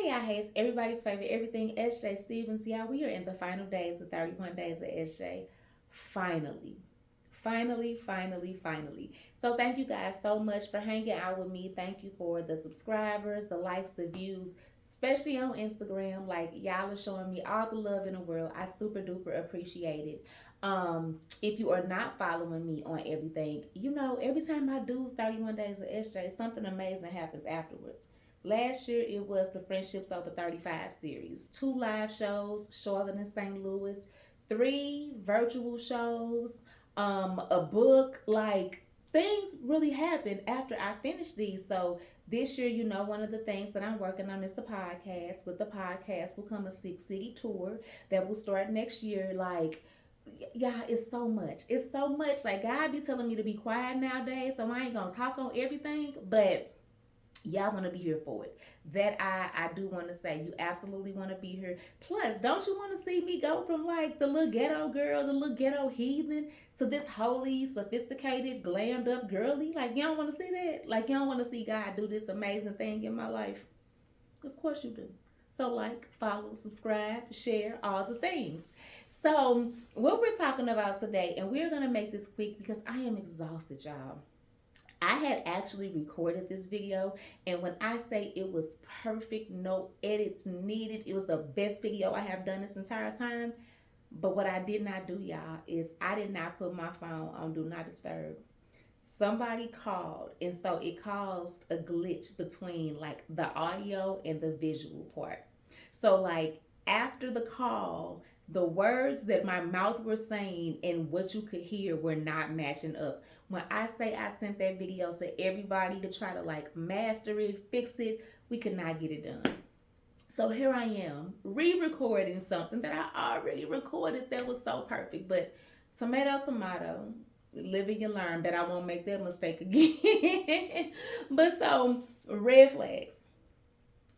Hey, y'all, hey, it's everybody's favorite everything, SJ Stevens. Y'all, we are in the final days of 31 days of SJ. Finally. Finally. So, thank you guys so much for hanging out with me. Thank you for the subscribers, the likes, the views, especially on Instagram. Like, y'all are showing me all the love in the world. I super duper appreciate it. If you are not following me on everything, every time I do 31 days of SJ, something amazing happens afterwards. Last year, it was the Friendships Over 35 series. Two live shows, Charlotte and St. Louis, three virtual shows, a book. Like, things really happened after I finished these. So, this year, one of the things that I'm working on is the podcast. With the podcast will come a six-city tour that will start next year. Like, yeah, it's so much. It's so much. Like, God be telling me to be quiet nowadays, so I ain't gonna talk on everything, but y'all want to be here for it. That I do want to say, you absolutely want to be here. Plus, don't you want to see me go from like the little ghetto girl, the little ghetto heathen, to this holy, sophisticated, glammed up girly? Like, you don't want to see that? Like, you don't want to see God do this amazing thing in my life? Of course you do. So, like, follow, subscribe, share, all the things. So, what we're talking about today, and we're going to make this quick because I am exhausted, y'all. I had actually recorded this video, and when I say it was perfect, no edits needed, it was the best video I have done this entire time. But what I did not do, y'all, is I did not put my phone on Do Not Disturb. Somebody called, and so it caused a glitch between like the audio and the visual part. So, like, after the call, the words that my mouth were saying and what you could hear were not matching up. When I say I sent that video to everybody to try to like master it, fix it, we could not get it done. So here I am re-recording something that I already recorded that was so perfect. But tomato, living and learn, but I won't make that mistake again. But so, red flags.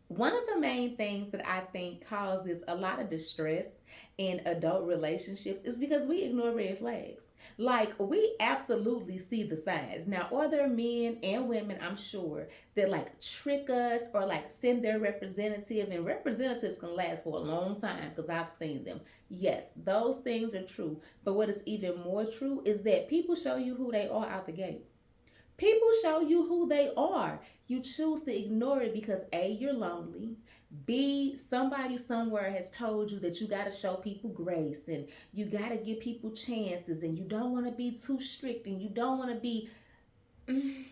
One of the main things that I think causes a lot of distress in adult relationships is because we ignore red flags. Like, we absolutely see the signs. Now, are there men and women, I'm sure, that like trick us or like send their representative, and representatives can last for a long time because I've seen them. Yes, those things are true. But what is even more true is that people show you who they are out the gate. People show you who they are. You choose to ignore it because A, you're lonely. B, somebody somewhere has told you that you got to show people grace and you got to give people chances and you don't want to be too strict and you don't want to be. Mm,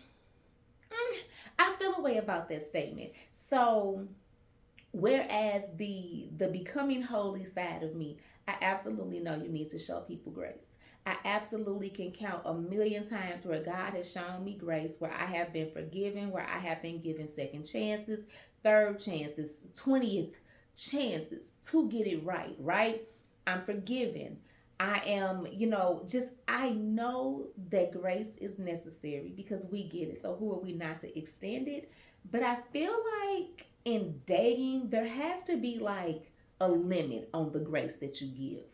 I feel a way about that statement. So, whereas the becoming holy side of me, I absolutely know you need to show people grace. I absolutely can count a million times where God has shown me grace, where I have been forgiven, where I have been given second chances, third chances, 20th chances to get it right, right? I'm forgiven. I am, just I know that grace is necessary because we get it. So who are we not to extend it? But I feel like in dating, there has to be like a limit on the grace that you give.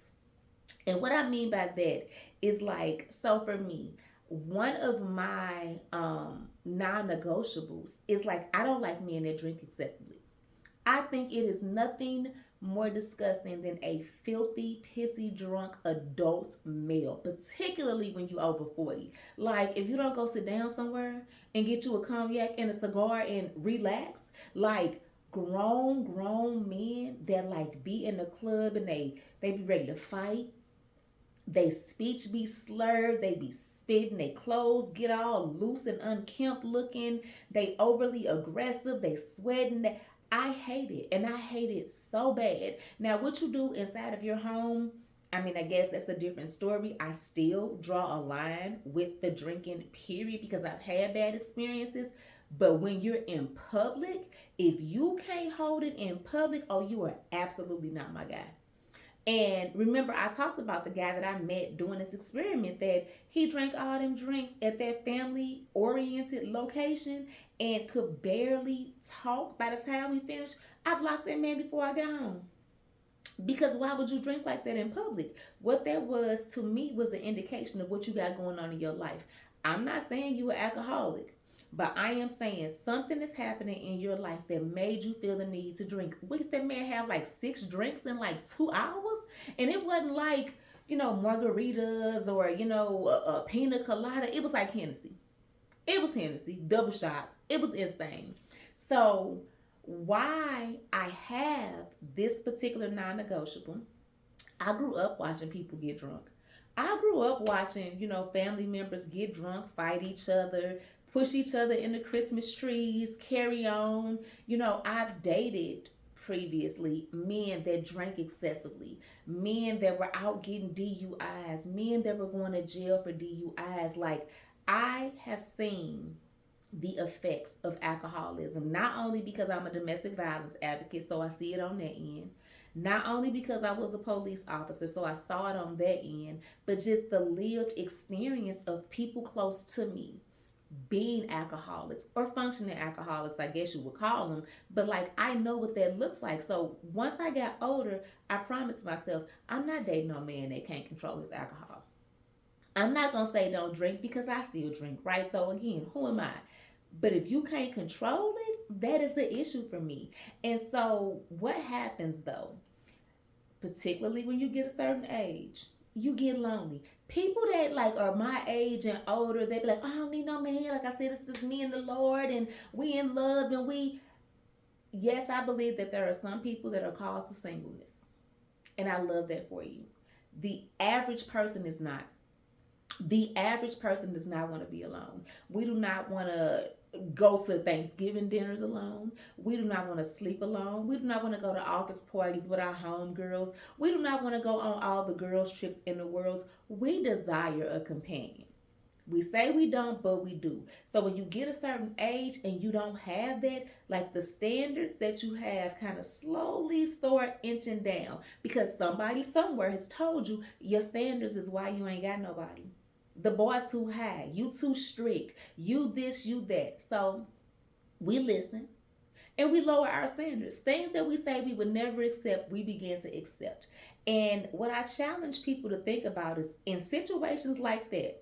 And what I mean by that is like, so for me, one of my non-negotiables is like I don't like men that drink excessively. I think it is nothing more disgusting than a filthy, pissy, drunk adult male, particularly when you over 40. Like, if you don't go sit down somewhere and get you a cognac and a cigar and relax, like grown men that like be in the club and they be ready to fight. They speech be slurred, they be spitting, they clothes get all loose and unkempt looking, they overly aggressive, they sweating. I hate it, and I hate it so bad. Now, what you do inside of your home, I mean, I guess that's a different story. I still draw a line with the drinking, period, because I've had bad experiences. But when you're in public, if you can't hold it in public, oh, you are absolutely not my guy. And remember, I talked about the guy that I met doing this experiment that he drank all them drinks at that family oriented location and could barely talk by the time we finished. I blocked that man before I got home. Because why would you drink like that in public? What that was to me was an indication of what you got going on in your life. I'm not saying you were alcoholic, But I am saying something is happening in your life that made you feel the need to drink. What that man have like 6 drinks in like 2 hours? And it wasn't like, margaritas or, a pina colada. It was like Hennessy. It was Hennessy, double shots. It was insane. So, why I have this particular non negotiable, I grew up watching people get drunk. I grew up watching, family members get drunk, fight each other, push each other into Christmas trees, carry on. I've dated previously men that drank excessively, men that were out getting DUIs, men that were going to jail for DUIs. Like, I have seen the effects of alcoholism, not only because I'm a domestic violence advocate, so I see it on that end, not only because I was a police officer, so I saw it on that end, but just the lived experience of people close to me being alcoholics or functioning alcoholics, I guess you would call them. But like, I know what that looks like. So once I got older, I promised myself, I'm not dating no man that can't control his alcohol. I'm not going to say don't drink because I still drink, right? So again, who am I? But if you can't control it, that is the issue for me. And so what happens though, particularly when you get a certain age, you get lonely. People that like are my age and older, they be like, oh, I don't need no man. Like I said, it's just me and the Lord, and we in love, and yes, I believe that there are some people that are called to singleness. And I love that for you. The average person is not. The average person does not want to be alone. We do not want to go to Thanksgiving dinners alone. We do not want to sleep alone. We do not want to go to office parties with our homegirls. We do not want to go on all the girls' trips in the world. We desire a companion. We say we don't, but we do. So when you get a certain age and you don't have that, like the standards that you have kind of slowly start inching down because somebody somewhere has told you your standards is why you ain't got nobody. The bar too high, you too strict, you this, you that. So we listen and we lower our standards. Things that we say we would never accept, we begin to accept. And what I challenge people to think about is in situations like that,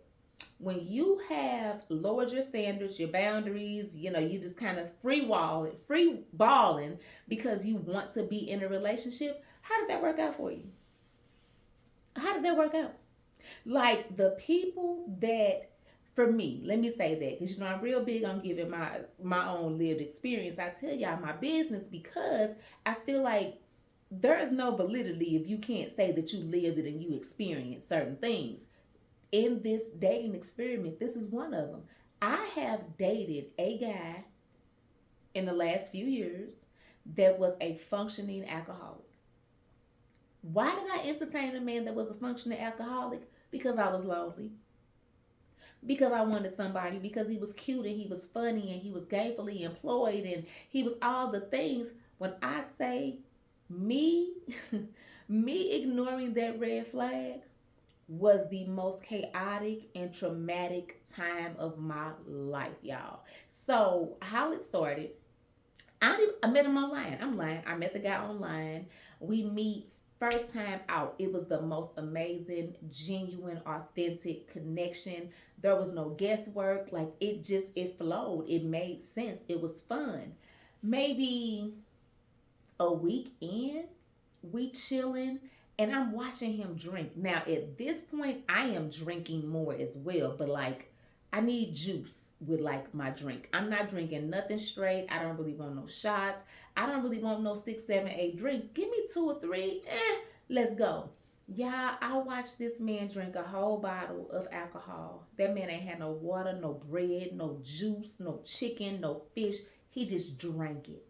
when you have lowered your standards, your boundaries, you just kind of free balling because you want to be in a relationship, how did that work out for you? How did that work out? Like the people that, for me, let me say that because I'm real big on giving my own lived experience. I tell y'all my business because I feel like there is no validity if you can't say that you lived it and you experienced certain things. In this dating experiment, this is one of them. I have dated a guy in the last few years that was a functioning alcoholic. Why did I entertain a man that was a functioning alcoholic? Because I was lonely. Because I wanted somebody, because he was cute and he was funny and he was gainfully employed and he was all the things. When I say me, me ignoring that red flag was the most chaotic and traumatic time of my life, y'all. So how it started, I met him online. I'm lying. I met the guy online. We meet first time out. It was the most amazing, genuine, authentic connection. There was no guesswork. Like it flowed. It made sense. It was fun. Maybe a week in, we chilling and I'm watching him drink. Now at this point, I am drinking more as well, but like I need juice with like my drink. I'm not drinking nothing straight. I don't really want no shots. I don't really want no 6, 7, 8 drinks. Give me 2 or 3. Let's go. Yeah, I watched this man drink a whole bottle of alcohol. That man ain't had no water, no bread, no juice, no chicken, no fish. He just drank it.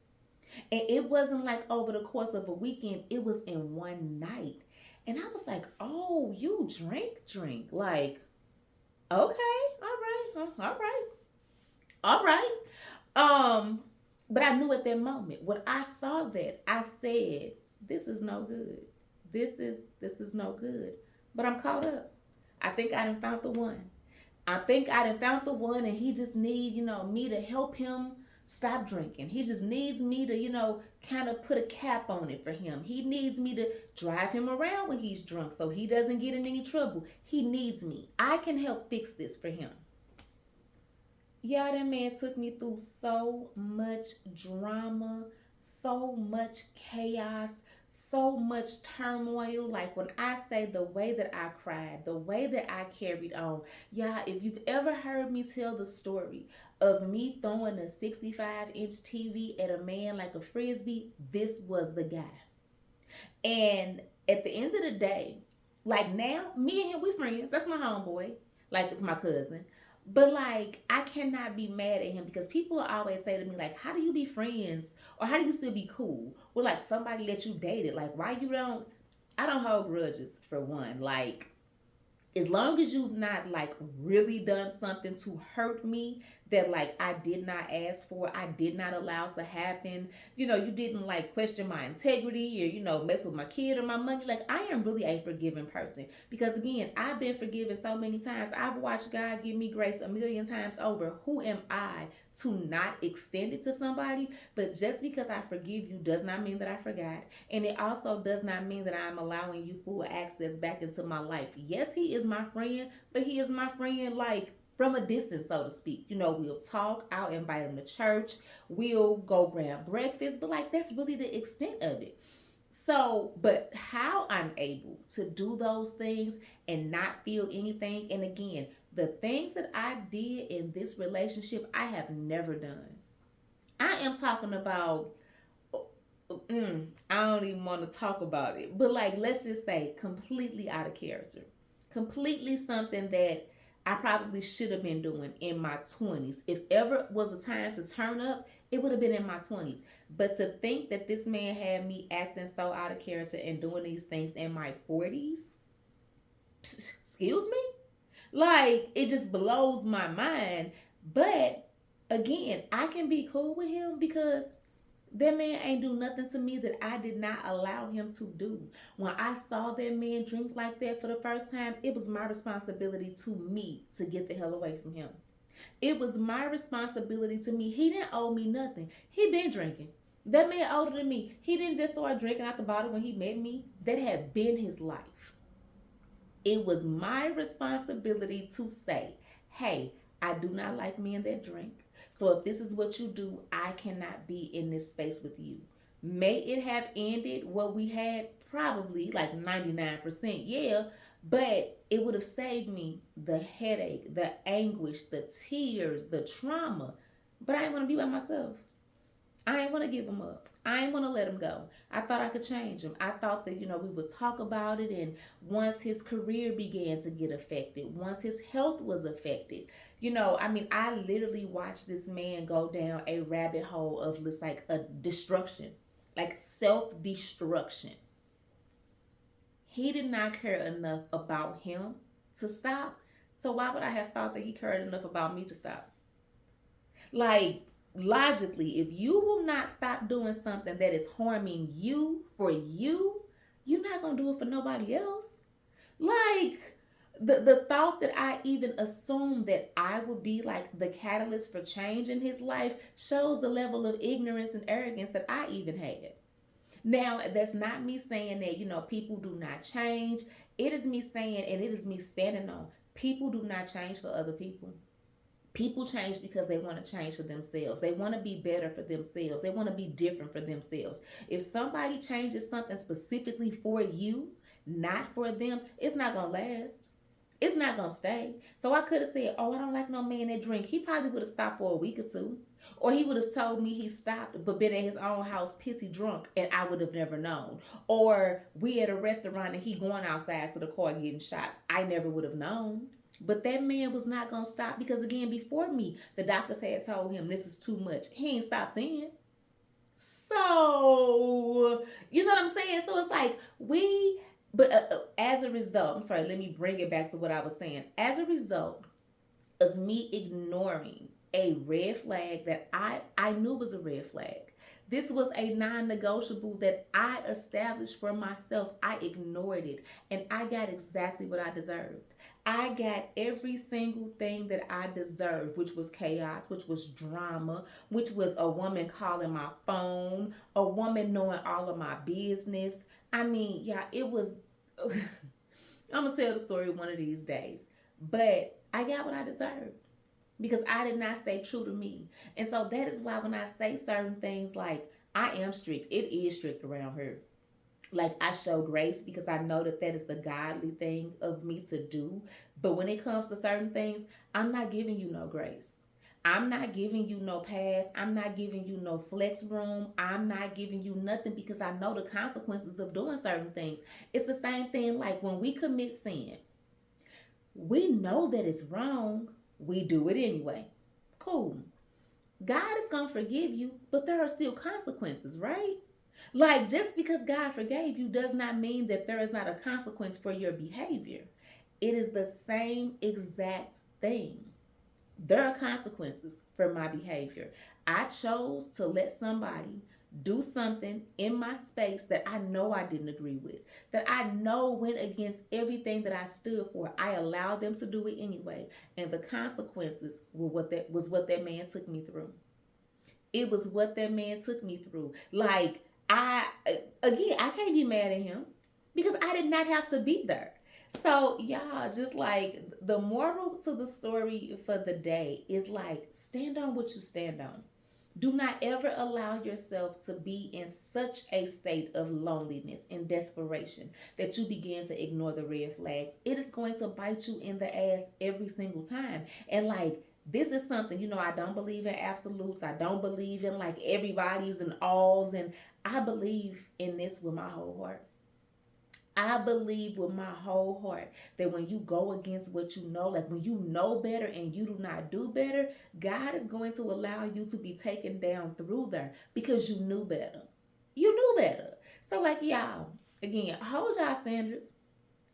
And it wasn't like over the course of a weekend. It was in one night. And I was like, oh, you drink. Like, okay, all right. But I knew at that moment when I saw that, I said, this is no good. This is no good. But I'm caught up. I think I done found the one. And he just need, me to help him stop drinking. He just needs me to, kind of put a cap on it for him. He needs me to drive him around when he's drunk so he doesn't get in any trouble. He needs me. I can help fix this for him. Yeah, that man took me through so much drama, so much chaos, so much turmoil. Like when I say the way that I cried, the way that I carried on. Yeah, if you've ever heard me tell the story of me throwing a 65-inch TV at a man like a frisbee, this was the guy. And at the end of the day, like now, me and him, we friends. That's my homeboy. Like it's my cousin. But like I cannot be mad at him because people always say to me, like, how do you be friends? Or how do you still be cool? Well, like somebody let you date it. Like, why you don't I don't hold grudges for one. Like as long as you've not like really done something to hurt me that like I did not ask for, I did not allow to happen, you didn't like question my integrity or mess with my kid or my money, like I am really a forgiving person because again, I've been forgiven so many times. I've watched God give me grace a million times over. Who am I to not extend it to somebody? But just because I forgive you does not mean that I forgot. And it also does not mean that I'm allowing you full access back into my life. Yes, he is my friend, but he is my friend like from a distance, so to speak. We'll talk. I'll invite him to church. We'll go grab breakfast, but like that's really the extent of it. So, but how I'm able to do those things and not feel anything, and again, the things that I did in this relationship, I have never done. I am talking about I don't even want to talk about it. But like, let's just say completely out of character. Completely something that I probably should have been doing in my 20s. If ever was the time to turn up, it would have been in my 20s. But to think that this man had me acting so out of character and doing these things in my 40s, excuse me? Like, it just blows my mind. But again, I can be cool with him because that man ain't do nothing to me that I did not allow him to do. When I saw that man drink like that for the first time, it was my responsibility to me to get the hell away from him. It was my responsibility to me. He didn't owe me nothing. He been drinking. That man older than me. He didn't just start drinking out the bottle when he met me. That had been his life. It was my responsibility to say, hey, I do not like men that drink. So if this is what you do, I cannot be in this space with you. May it have ended what we had? Probably like 99%, yeah. But it would have saved me the headache, the anguish, the tears, the trauma. But I didn't want to be by myself. I ain't want to give him up. I ain't want to let him go. I thought I could change him. I thought that, we would talk about it. And once his career began to get affected, once his health was affected, I literally watched this man go down a rabbit hole of this, like a destruction, like self destruction. He did not care enough about him to stop. So why would I have thought that he cared enough about me to stop? Like, logically, if you will not stop doing something that is harming you for you, you're not going to do it for nobody else. Like, the thought that I even assumed that I would be like the catalyst for change in his life shows the level of ignorance and arrogance that I even had. Now, that's not me saying that, people do not change. It is me saying, and it is me standing on, people do not change for other people. People change because they want to change for themselves. They want to be better for themselves. They want to be different for themselves. If somebody changes something specifically for you, not for them, it's not going to last. It's not going to stay. So I could have said, oh, I don't like no man that drink. He probably would have stopped for a week or two. Or he would have told me he stopped but been at his own house pissy drunk and I would have never known. Or we at a restaurant and he going outside to the car getting shots. I never would have known. But that man was not going to stop because, again, before me, the doctors had told him this is too much. He ain't stopped then. So, you know what I'm saying? So it's like as a result, I'm sorry, let me bring it back to what I was saying. As a result of me ignoring a red flag that I knew was a red flag, this was a non-negotiable that I established for myself. I ignored it and I got exactly what I deserved. I got every single thing that I deserved, which was chaos, which was drama, which was a woman calling my phone, a woman knowing all of my business. I mean, yeah, it was. I'm going to tell the story one of these days. But I got what I deserved. because I did not stay true to me. And so that is why when I say certain things like, I am strict, it is strict around her. Like, I show grace because I know that that is the godly thing of me to do. But when it comes to certain things, I'm not giving you no grace. I'm not giving you no pass. I'm not giving you no flex room. I'm not giving you nothing because I know the consequences of doing certain things. It's the same thing like when we commit sin. We know that it's wrong. We do it anyway. Cool. God is going to forgive you, but there are still consequences, right? Like, just because God forgave you does not mean that there is not a consequence for your behavior. It is the same exact thing. There are consequences for my behavior. I chose to let somebody do something in my space that I know I didn't agree with, that I know went against everything that I stood for. I allowed them to do it anyway, and the consequences were what that man took me through. It was what that man took me through. Like, I can't be mad at him because I did not have to be there. So, y'all, just like the moral to the story for the day is like, stand on what you stand on. Do not ever allow yourself to be in such a state of loneliness and desperation that you begin to ignore the red flags. It is going to bite you in the ass every single time. And like, this is something, I don't believe in absolutes. I don't believe in like everybody's and alls. And I believe in this with my whole heart. I believe with my whole heart that when you go against what you know, like when you know better and you do not do better, God is going to allow you to be taken down through there because you knew better. You knew better. So, like, y'all, again, hold y'all standards.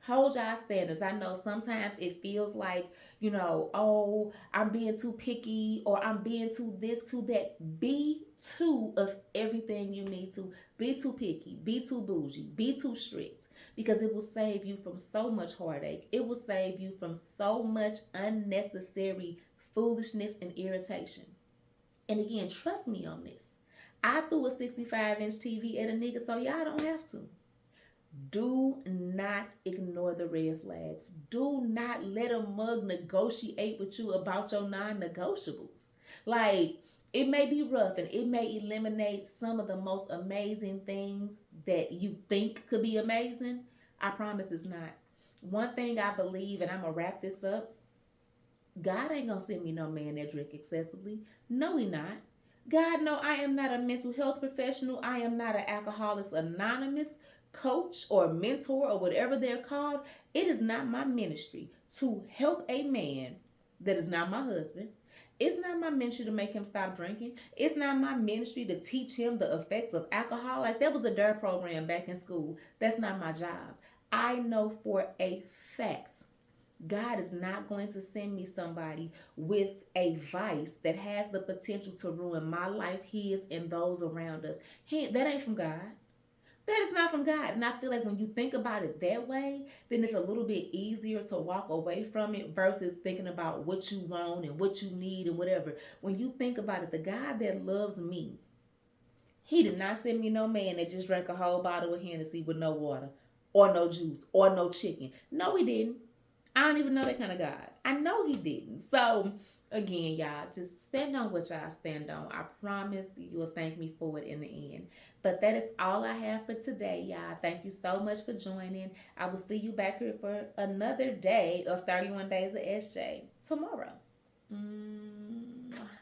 Hold y'all standards. I know sometimes it feels like, oh, I'm being too picky or I'm being too this, too that. Be too of everything you need to. Be too picky. Be too bougie. Be too strict because it will save you from so much heartache. It will save you from so much unnecessary foolishness and irritation. And again, trust me on this. I threw a 65-inch TV at a nigga, so y'all don't have to. Do not ignore the red flags. Do not let a mug negotiate with you about your non-negotiables. Like, it may be rough and it may eliminate some of the most amazing things that you think could be amazing. I promise it's not. One thing I believe, and I'm going to wrap this up, God ain't going to send me no man that drink excessively. No, he not. God, no, I am not a mental health professional. I am not an Alcoholics Anonymous coach or mentor or whatever they're called. It is not my ministry to help a man that is not my husband. It's not my ministry to make him stop drinking. It's not my ministry to teach him the effects of alcohol. Like, there was a DARE program back in school. That's not my job. I know for a fact God is not going to send me somebody with a vice that has the potential to ruin my life, his, and those around us. That ain't from God. That is not from God. And I feel like when you think about it that way, then it's a little bit easier to walk away from it versus thinking about what you want and what you need and whatever. When you think about it, the God that loves me, he did not send me no man that just drank a whole bottle of Hennessy with no water or no juice or no chicken. No, he didn't. I don't even know that kind of God. I know he didn't. So, again, y'all, just stand on what y'all stand on. I promise you will thank me for it in the end. But that is all I have for today, y'all. Thank you so much for joining. I will see you back here for another day of 31 Days of SJ tomorrow.